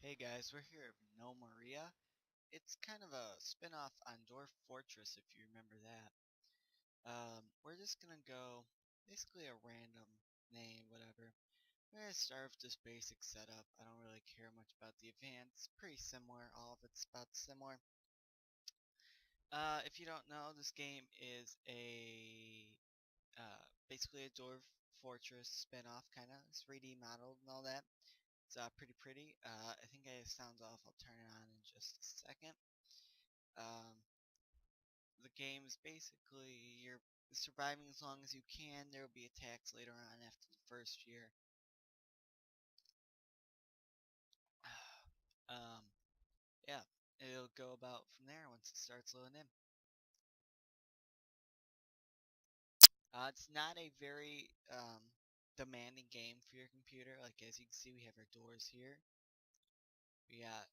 Hey guys, we're here at Gnomoria. It's kind of a spin-off on Dwarf Fortress if you remember that. We're just gonna go basically a random name, whatever. We're gonna start with just basic setup. I don't really care much about the advanced. Pretty similar, all of it's about similar. If you don't know, this game is basically a Dwarf Fortress spin-off, kinda. 3D modeled and all that. It's pretty. I think I have sounds off. I'll turn it on in just a second. Um, the game is basically you're surviving as long as you can. There will be attacks later on after the first year. um, yeah, it'll go about from there once it starts loading in. It's not a very demanding game for your computer. Like as you can see, we have our doors here. We got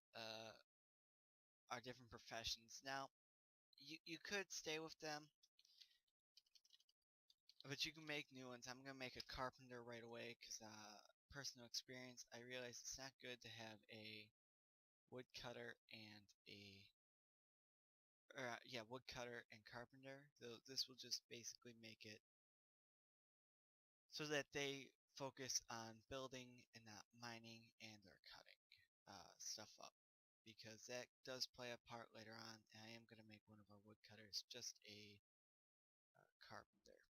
our different professions. Now, you could stay with them, but you can make new ones. I'm gonna make a carpenter right away because personal experience. I realize it's not good to have a woodcutter and woodcutter and carpenter. So this will just basically make it so that they focus on building and not mining and or cutting stuff up. Because that does play a part later on, and I am gonna make one of our woodcutters just a carpenter.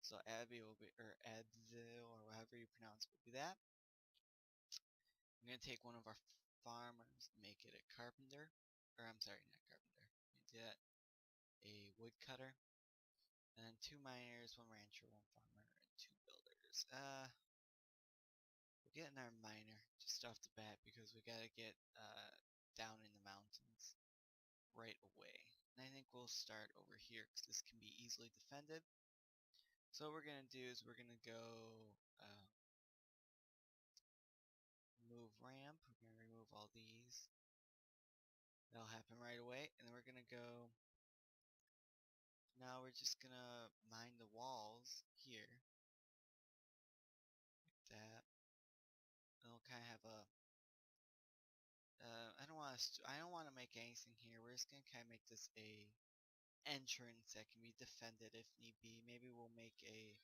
So Abby will be, or Adzil, or however you pronounce it, will be that. I'm gonna take one of our farmers, make it a carpenter, or I'm sorry, not carpenter. Do that, a woodcutter, and then two miners, one rancher, one farmer, and two builders. We'll get in our miner just off the bat because we gotta get down in the mountains right away. And I think we'll start over here because this can be easily defended. So what we're gonna do is we're gonna go move ramp. We're gonna remove all these. That'll happen right away, and then we're gonna go. Now we're just gonna mine the walls here, like that. And we'll kind of have a. I don't want to make anything here. We're just gonna kind of make this a entrance that can be defended if need be. Maybe we'll make a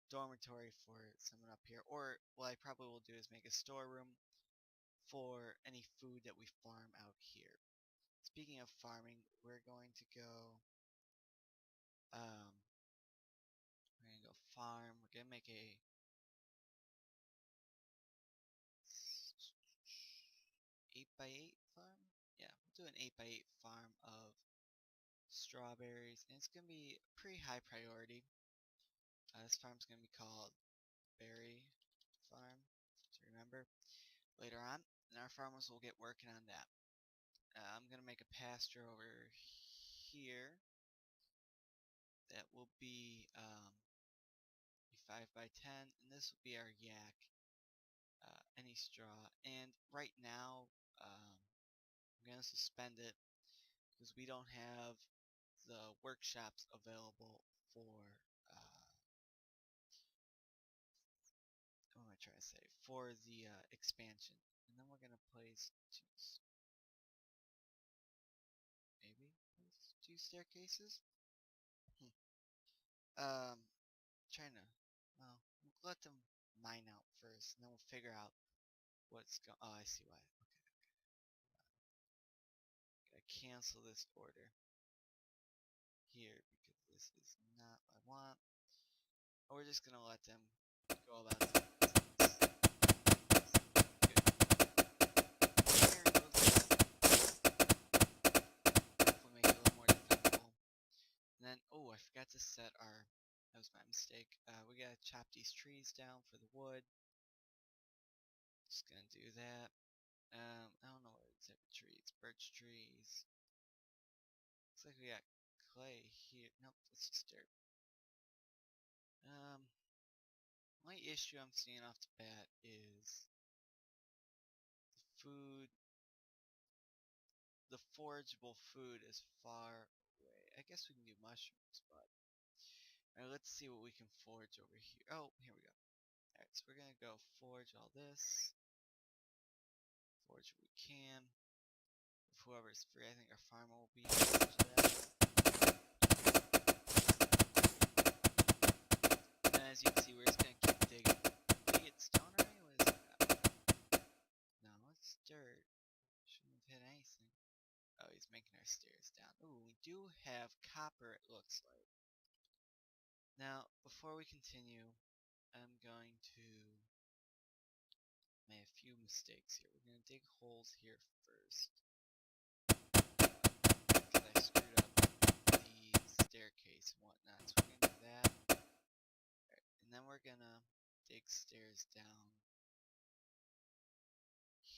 dormitory for someone up here, or what I probably will do is make a storeroom for any food that we farm out here. Speaking of farming, we're going to go. We're gonna go farm. We're gonna make a 8x8 farm. Yeah, we'll do an 8x8 farm of strawberries, and it's gonna be pretty high priority. This farm's gonna be called Berry Farm. To remember later on, and our farmers will get working on that. I'm gonna make a pasture over here. That will be a 5x10, and this will be our yak. Any straw, and right now I'm gonna suspend it because we don't have the workshops available for what am I trying to say, for the expansion. And then we're gonna place two staircases. Hmm. Um, trying to well, we'll let them mine out first, and then we'll figure out what's going. Oh, I see why. Okay, gotta cancel this order here because this is not what I want. Or we're just gonna let them go about it. Hopefully make it a little more defensible. And then, oh, I forgot to set our. That was my mistake. We gotta chop these trees down for the wood. Just gonna do that. I don't know what type of trees. Birch trees. Looks like we got clay here. Nope, that's just dirt. Only issue I'm seeing off the bat is the food. The forageable food is far away. I guess we can do mushrooms, but alright, let's see what we can forage over here. Oh, here we go. Alright, so we're gonna go forage all this. Forage can. If whoever's free, I think our farmer will be in charge of that. And as you can see, we're just gonna keep digging. Did we get stone already? What is that? No, it's dirt. Shouldn't have hit anything. Oh, he's making our stairs down. Ooh, we do have copper, it looks like. Now, before we continue, I'm going to make a few mistakes here. We're going to dig holes here first. Because I screwed up the staircase and whatnot. So we're going to do that. Right, and then we're going to dig stairs down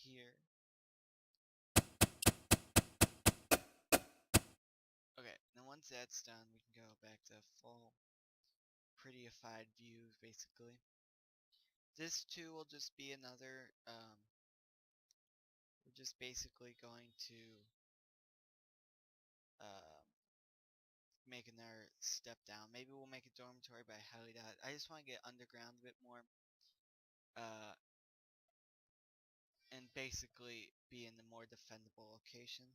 here. Okay, now once that's done, we can go back to full prettyified view, basically. This too will just be another, we're just basically going to make another step down. Maybe we'll make a dormitory, but I highly doubt it. I just want to get underground a bit more, and basically be in the more defendable location.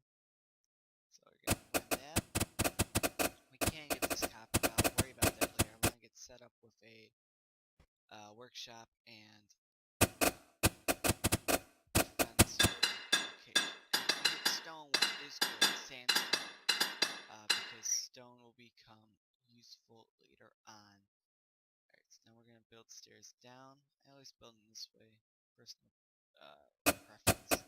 So we're gonna run that. We can get this copper, but I'll worry about that later. I want to get set up with a workshop and stone, which is good, sandstone, because stone will become useful later on. Alright, so now we're going to build stairs down. I always build them this way, personal preference.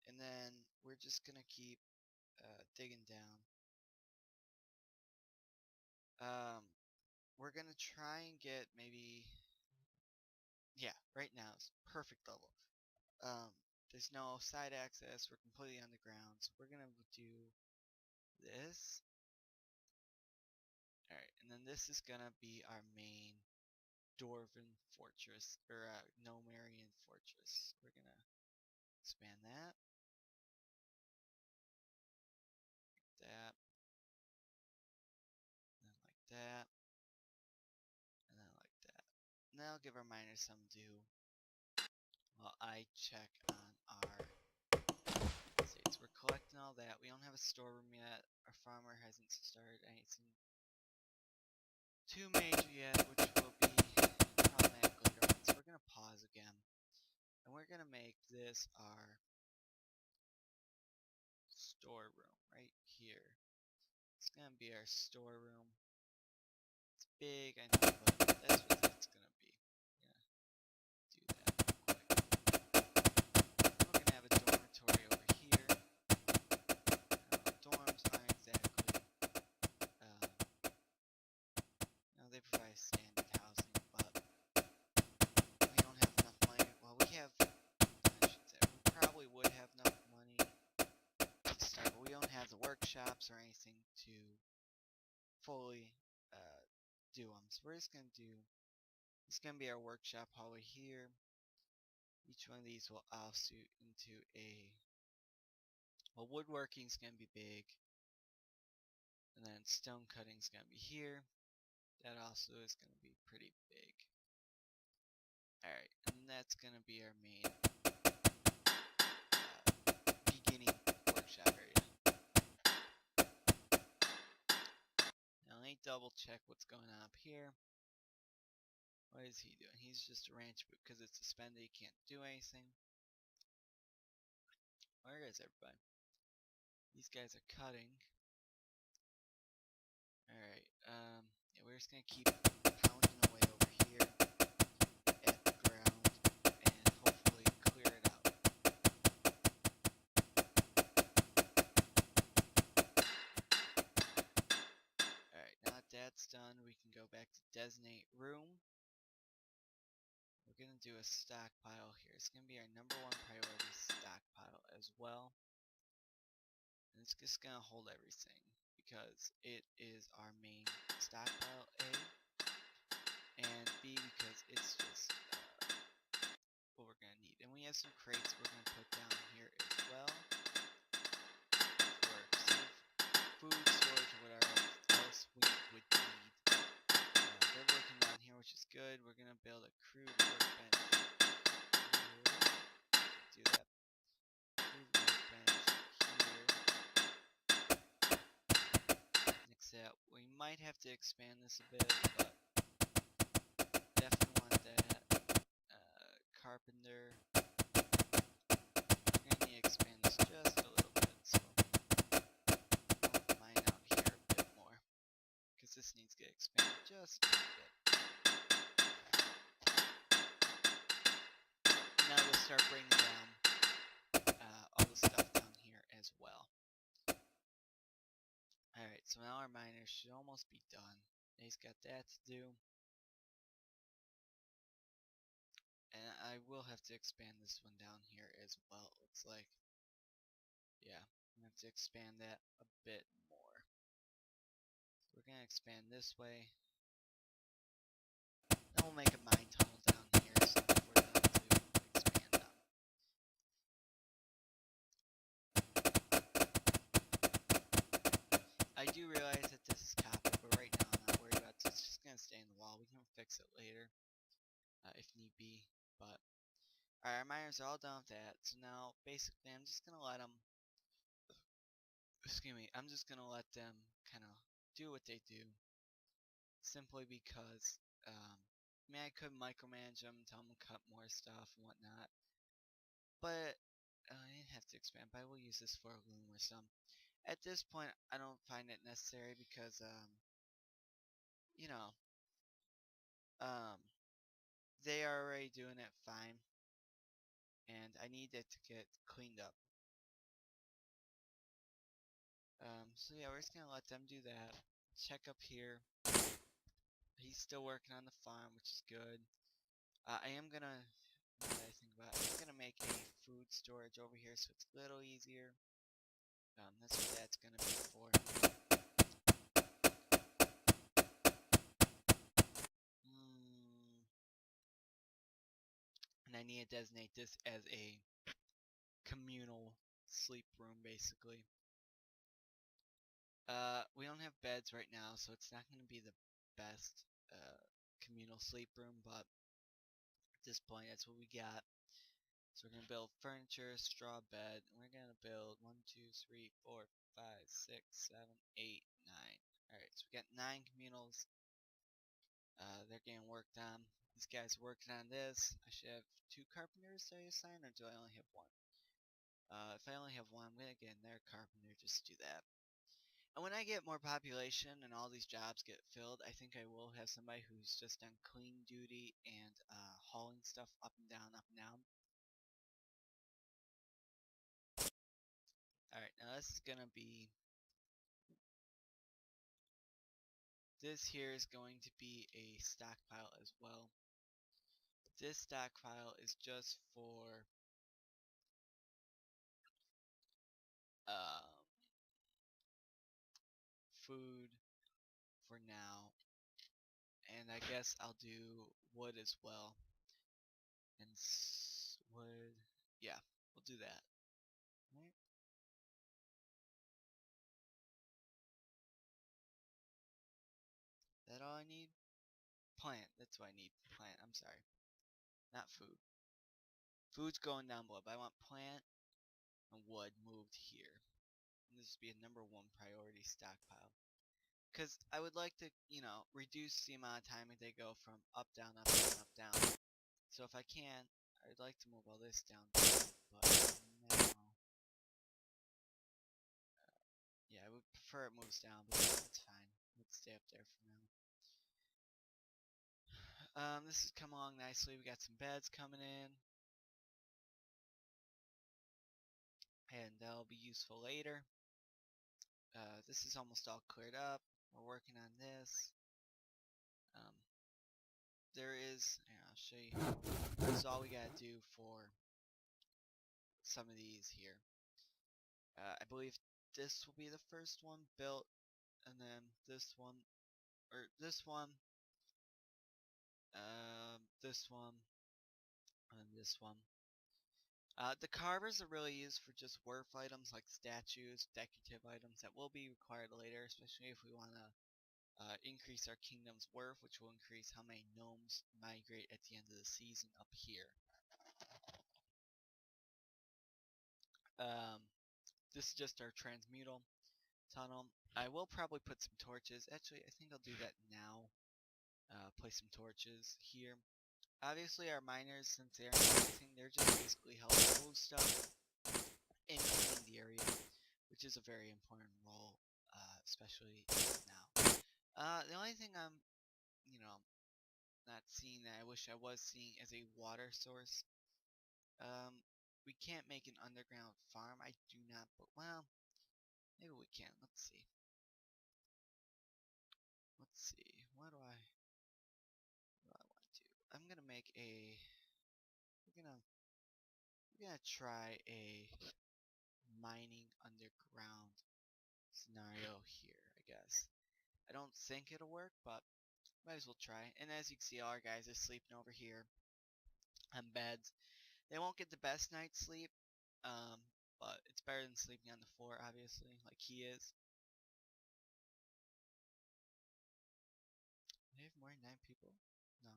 And then we're just going to keep digging down. We're going to try and get maybe... Yeah, right now it's perfect level. There's no side access, we're completely underground, so we're gonna do this. Alright, and then this is gonna be our main Dwarven fortress, or Gnomorian fortress. We're gonna expand that. Like that. And then like that. And then like that. And that'll give our miners some due while I check on our states. We're collecting all that. We don't have a storeroom yet. Our farmer hasn't started anything too major yet, which will be problematic later on. So we're going to pause again. And we're going to make this our storeroom right here. It's going to be our storeroom. It's big, I know, but that's what that's going to be. We're going to do that real quick. We're going to have a dormitory over here. Dorms aren't exactly, they provide standard housing, but we don't have enough money. Well, we have, I should say, we probably would have enough money to start, but we don't have the workshops or anything to fully do them. So we're just going to do, it's going to be our workshop hallway here. Each one of these will also into a, well, woodworking is going to be big, and then stone cutting is going to be here. That also is going to be pretty big. Alright, and that's going to be our main beginning workshop area. Now let me double check what's going on up here. What is he doing? He's just a ranch boot because it's suspended, he can't do anything. Where is everybody? These guys are cutting. Alright, yeah, we're just gonna keep pounding away over here at the ground and hopefully clear it out. Alright, now that that's done, we can go back to designate room. We're gonna do a stockpile here. It's gonna be our #1 priority stockpile as well. And it's just gonna hold everything because it is our main stockpile, A, and B because it's just what we're gonna need. And we have some crates we're gonna put down here as well for food storage or whatever else we would need. They're working down here, which is good. wood. We're gonna build a crude workbench here. Do that. Crude workbench here. Next up, we might have to expand this a bit, but definitely want that. Carpenter. We're gonna need to expand this just a little bit, so I'll mine out here a bit more, because this needs to get expanded just a bit. Now we'll start bringing down all the stuff down here as well. Alright, so now our miner should almost be done. He's got that to do. And I will have to expand this one down here as well, it looks like. Yeah, I'm going to have to expand that a bit more. So we're going to expand this way. Then we'll make a mine tunnel down here so we're done to expand them. I do realize that this is copper, but right now I'm not worried about it. It's just going to stay in the wall. We can fix it later if need be. But alright, our miners are all done with that. So now basically I'm just going to let them I'm just gonna let them kind of do what they do, simply because, I mean, I could micromanage them, tell them to cut more stuff and whatnot, but I didn't have to expand, but I will use this for a loom or some. At this point, I don't find it necessary because, you know, they are already doing it fine, and I need it to get cleaned up. So yeah, we're just gonna let them do that. Check up here. He's still working on the farm, which is good. I am gonna, now that I think about it, I'm gonna make a food storage over here so it's a little easier. That's what that's gonna be for. And I need to designate this as a communal sleep room, basically. We don't have beds right now, so it's not gonna be the best communal sleep room, but at this point, that's what we got. So we're gonna build furniture, straw bed, and we're gonna build 1, 2, 3, 4, 5, 6, 7, 8, 9. Alright, so we got 9 communals. They're getting worked on. These guys are working on this. I should have 2 carpenters to assign, or do I only have 1? If I only have 1, I'm gonna get in there carpenter just to do that. And when I get more population and all these jobs get filled, I think I will have somebody who's just on clean duty and hauling stuff up and down, up and down. Alright, now this is gonna be, this here is going to be a stockpile as well. This stockpile is just for food for now, and I guess I'll do wood as well. And wood, yeah, we'll do that. Right. That all I need? Plant, that's what I need. Plant, I'm sorry. Not food. Food's going down below, but I want plant and wood moved here. And this would be a #1 priority stockpile. Because I would like to, reduce the amount of time they go from up, down, up, down, up, down. So if I can, I'd like to move all this down too, but now, yeah, I would prefer it moves down, but that's fine. Let's stay up there for now. This has come along nicely. We got some beds coming in, and that'll be useful later. This is almost all cleared up. We're working on this. There is, I'll show you. This is all we gotta do for some of these here. I believe this will be the first one built, and then this one, or this one, this one, and this one. The carvers are really used for just wharf items like statues, decorative items that will be required later, especially if we want to increase our kingdom's worth, which will increase how many gnomes migrate at the end of the season up here. Um, this is just our transmutal tunnel. I will probably put some torches. Actually, I think I'll do that now. Place some torches here. Obviously, our miners, since they aren't anything, they're just basically helping move stuff and cleaning the area, which is a very important role, especially now. The only thing I'm, not seeing that I wish I was seeing is a water source. We can't make an underground farm. I do not, but well, maybe we can. Let's see. Let's see. What do I want to do? I'm gonna make a. We're gonna try a mining underground scenario here, I guess. I don't think it'll work, but might as well try. And as you can see, all our guys are sleeping over here on beds. They won't get the best night's sleep, but it's better than sleeping on the floor, obviously, like he is. Do they have more than 9 people? No.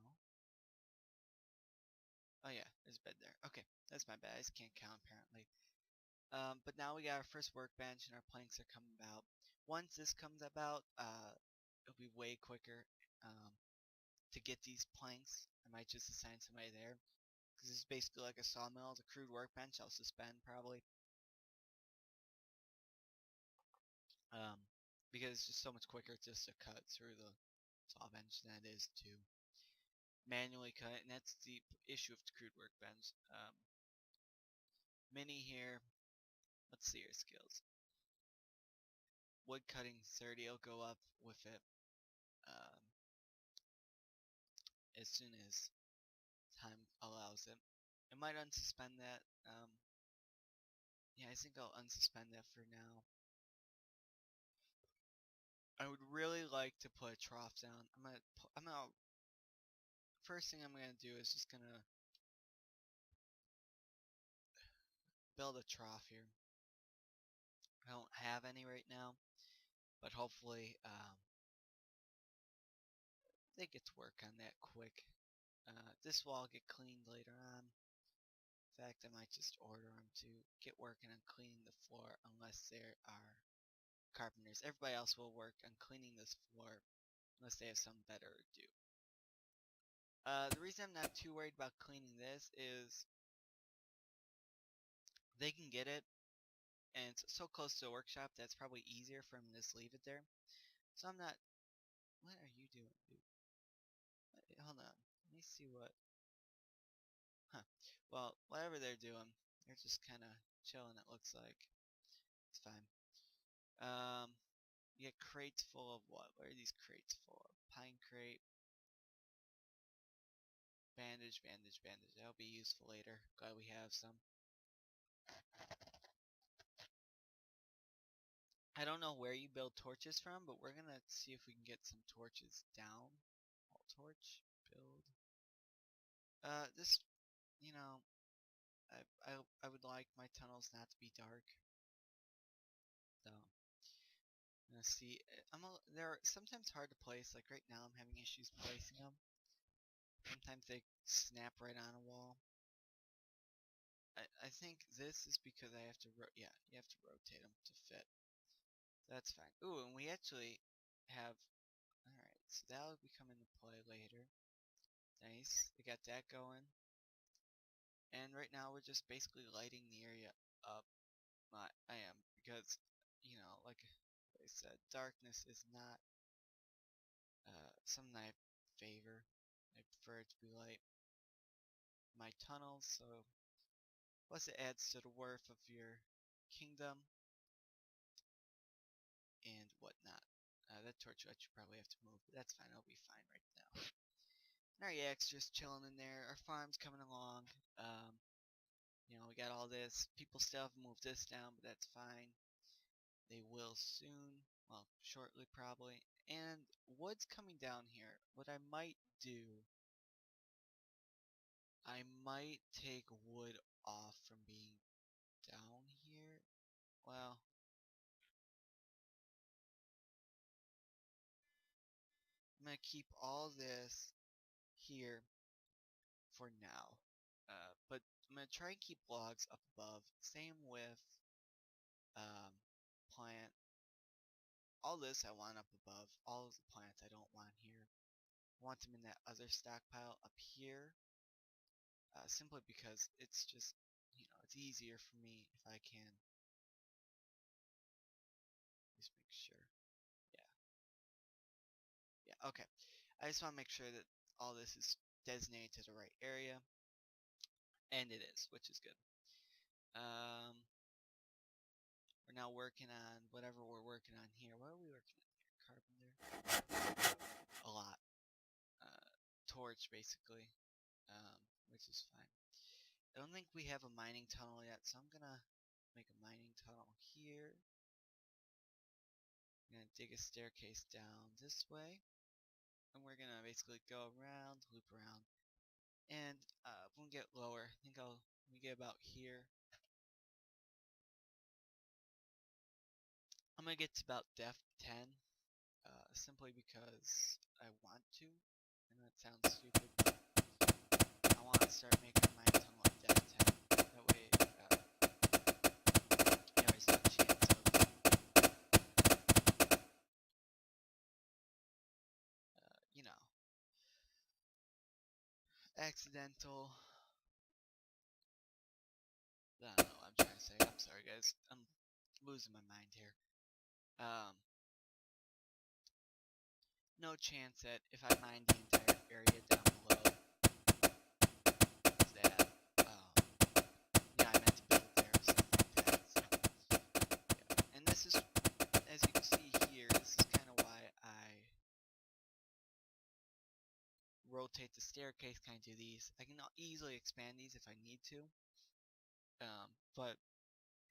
Oh yeah, there's a bed there. Okay, that's my bad. I just can't count apparently. But now we got our first workbench and our planks are coming about. Once this comes about, it'll be way quicker to get these planks. I might just assign somebody there, because this is basically like a sawmill. It's a crude workbench I'll suspend probably. Because it's just so much quicker just to cut through the saw bench than it is to manually cut it, and that's the issue of the crude workbench. Mini here, let's see your skills. Wood cutting 30 will go up with it as soon as time allows it. I might unsuspend that. Yeah, I think I'll unsuspend that for now. I would really like to put a trough down. First thing I'm gonna do is just gonna build a trough here. I don't have any right now, but hopefully they get to work on that quick. This will all get cleaned later on. In fact, I might just order them to get working on cleaning the floor unless there are carpenters. Everybody else will work on cleaning this floor unless they have something better to do. The reason I'm not too worried about cleaning this is they can get it, and it's so close to a workshop that's probably easier for them to just leave it there. So I'm not. What are you doing, dude? Hold on. Let me see what. Huh. Well, whatever they're doing, they're just kind of chilling. It looks like it's fine. You get crates full of what? What are these crates full of? Pine crate. Bandage, bandage, bandage. That'll be useful later. Glad we have some. I don't know where you build torches from, but we're gonna see if we can get some torches down. All torch, build. This, you know, I would like my tunnels not to be dark. So, I'm gonna see. They're sometimes hard to place. Like right now, I'm having issues placing them. Sometimes they snap right on a wall. I think this is because I have to, yeah, you have to rotate them to fit. That's fine. Ooh, and we actually have, alright, so that'll be coming into play later. Nice, we got that going. And right now we're just basically lighting the area up. I am, because, like I said, darkness is not something I favor. I prefer it to be light. My tunnels, so plus it adds to the worth of your kingdom and whatnot. That torch I should probably have to move, but that's fine. I'll be fine right now. And our yak's just chilling in there. Our farm's coming along. We got all this. People still haven't moved this down, but that's fine. They will soon. Well, shortly probably. And wood's coming down here. What I might do, I might take wood off from being down here. Well, gonna keep all this here for now. But I'm gonna try and keep logs up above. Same with um, plant. All this I want up above. All of the plants I don't want here. I want them in that other stockpile up here. Simply because it's just, it's easier for me if I can. Just make sure. Yeah. Yeah, okay. I just want to make sure that all this is designated to the right area. And it is, which is good. We're now working on whatever we're working on here. What are we working on here? Carpenter? A lot. Torch, basically. Which is fine. I don't think we have a mining tunnel yet, so I'm gonna make a mining tunnel here. I'm gonna dig a staircase down this way. And we're gonna basically go around, loop around. And when we get lower, I think when we get about here, I'm gonna get to about depth 10, simply because I want to. I know it sounds stupid, but I want to start making a mine tunnel at depth 10. That way, you always have a chance of, accidental. I don't know what I'm trying to say. I'm sorry, guys. I'm losing my mind here. No chance that if I mine the entire area down below, that, yeah, I meant to build there or something like that. So, yeah. And this is, as you can see here, this is kind of why I rotate the staircase, kind of do these. I can easily expand these if I need to. But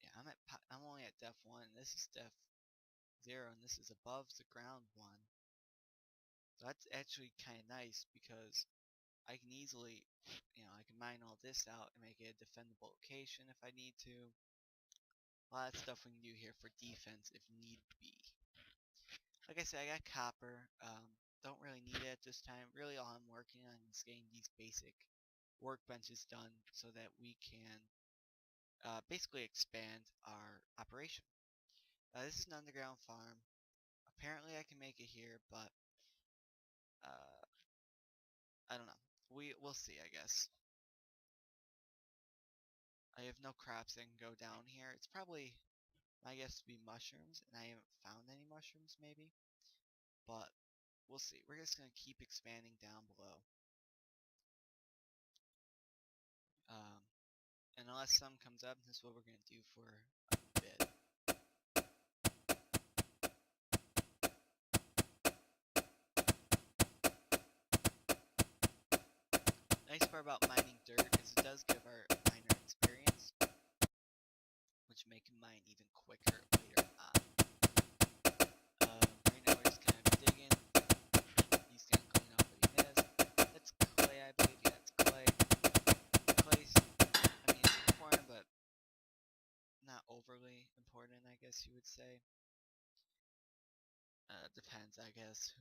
yeah, I'm only at depth 1. This is depth 0, and this is above the ground 1. So that's actually kind of nice because I can easily, I can mine all this out and make it a defendable location if I need to. A lot of stuff we can do here for defense if need be. Like I said, I got copper. Don't really need it at this time. Really, all I'm working on is getting these basic workbenches done so that we can basically expand our operation. This is an underground farm. Apparently I can make it here, but I don't know. We'll see, I guess. I have no crops that can go down here. It's probably, my guess, to be mushrooms, and I haven't found any mushrooms, maybe. But we'll see. We're just gonna keep expanding down below. And unless some comes up, this is what we're gonna do for a bit. Nice part about mining dirt is it does give our miner experience, which make him mine even quicker later on. Right now we're just kind of digging. He's gonna clean up what he missed. That's clay, I believe. Yeah, it's clay. Clay's, I mean, it's important, but not overly important, I guess you would say. Depends, I guess,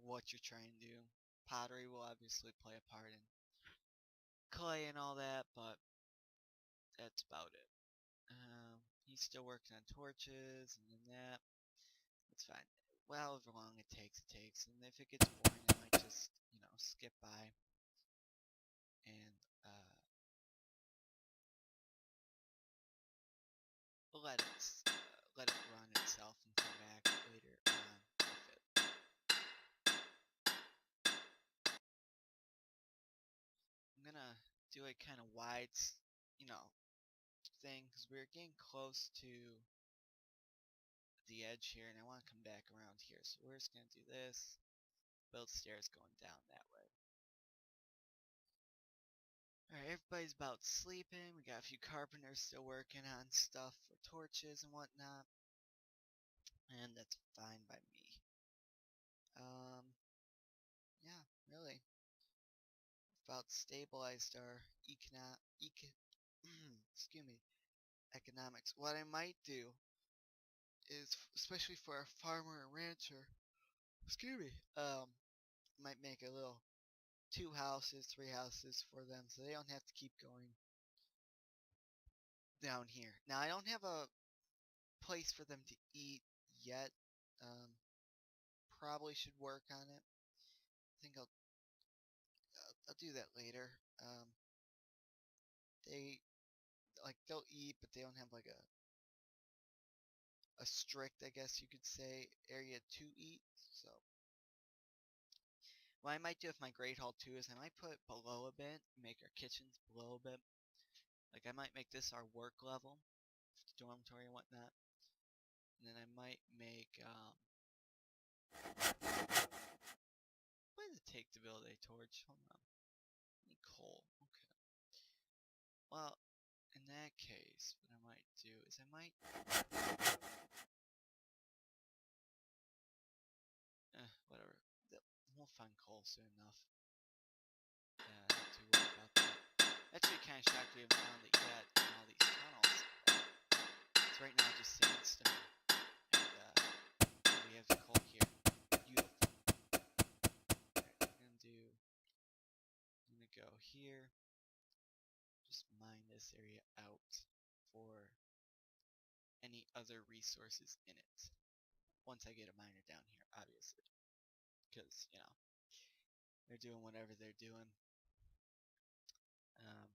what you're trying to do. Pottery will obviously play a part in clay and all that, but that's about it. He's still working on torches and then that. It's fine. Well, however long it takes, it takes. And if it gets boring, I might just, skip by and let it run itself and come back later on with it. I'm gonna do a kind of wide, thing because we're getting close to the edge here, and I want to come back around here. So we're just gonna do this, build stairs going down that way. Alright, everybody's about sleeping. We got a few carpenters still working on stuff for torches and whatnot. And that's fine by me. Yeah, really. About stabilized our excuse me, economics. What I might do is, especially for a farmer and rancher, excuse me, might make a little 2 houses, 3 houses for them, so they don't have to keep going down here. Now I don't have a place for them to eat yet. Um, Probably should work on it. I think I'll do that later. They they'll eat, but they don't have like a strict, I guess you could say, area to eat. So what I might do with my Great Hall too is I might put it below a bit, make our kitchens below a bit. Like I might make this our work level, dormitory and whatnot. And then I might make what does it take to build a torch? Hold on. I need coal. Okay. Well, in that case, what I might do is I might whatever. We'll find coal soon enough. Yeah, not too worried about that. Actually, kind of shocked we haven't found it yet in all these tunnels. It's right now just sandstone, and we have the coal here. Beautiful. Alright, I'm gonna go here. Just mine this area out for any other resources in it. Once I get a miner down here, obviously, because they're doing whatever they're doing.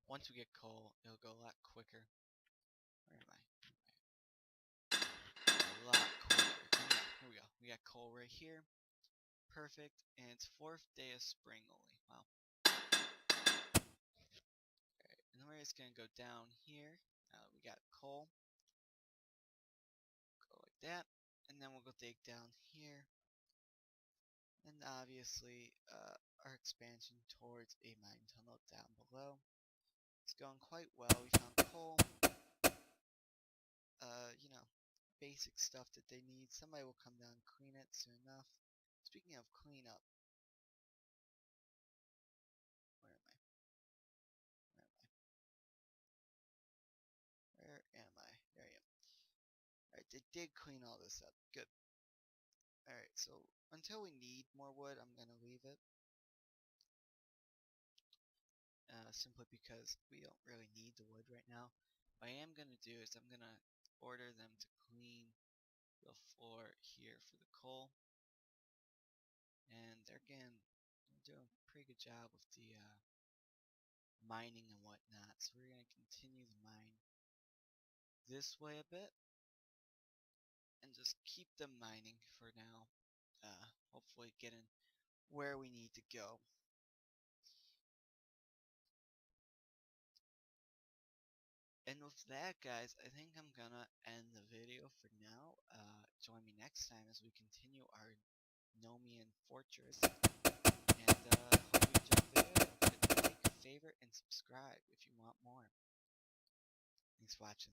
Once we get coal, it'll go a lot quicker. Where am I? A lot quicker. Oh, yeah, here we go. We got coal right here. Perfect. And it's 4th day of spring only. Wow. Alright, and then we're just gonna go down here. We got coal. Go like that. And then we'll go dig down here. And obviously, our expansion towards a mine tunnel down below. It's going quite well. We found coal. Basic stuff that they need. Somebody will come down and clean it soon enough. Speaking of cleanup, where am I? There I am. Alright, they did clean all this up. Good. Alright, so until we need more wood, I'm gonna leave it. Simply because we don't really need the wood right now. What I am gonna do is I'm gonna order them to clean the floor here for the coal. And they're doing a pretty good job with the mining and whatnot. So we're gonna continue the mine this way a bit and just keep them mining for now. Hopefully getting where we need to go. And with that, guys, I think I'm gonna end the video for now. Join me next time as we continue our Gnomian fortress. And hope you enjoyed the video. Don't forget to like, favorite, and subscribe if you want more. Thanks for watching.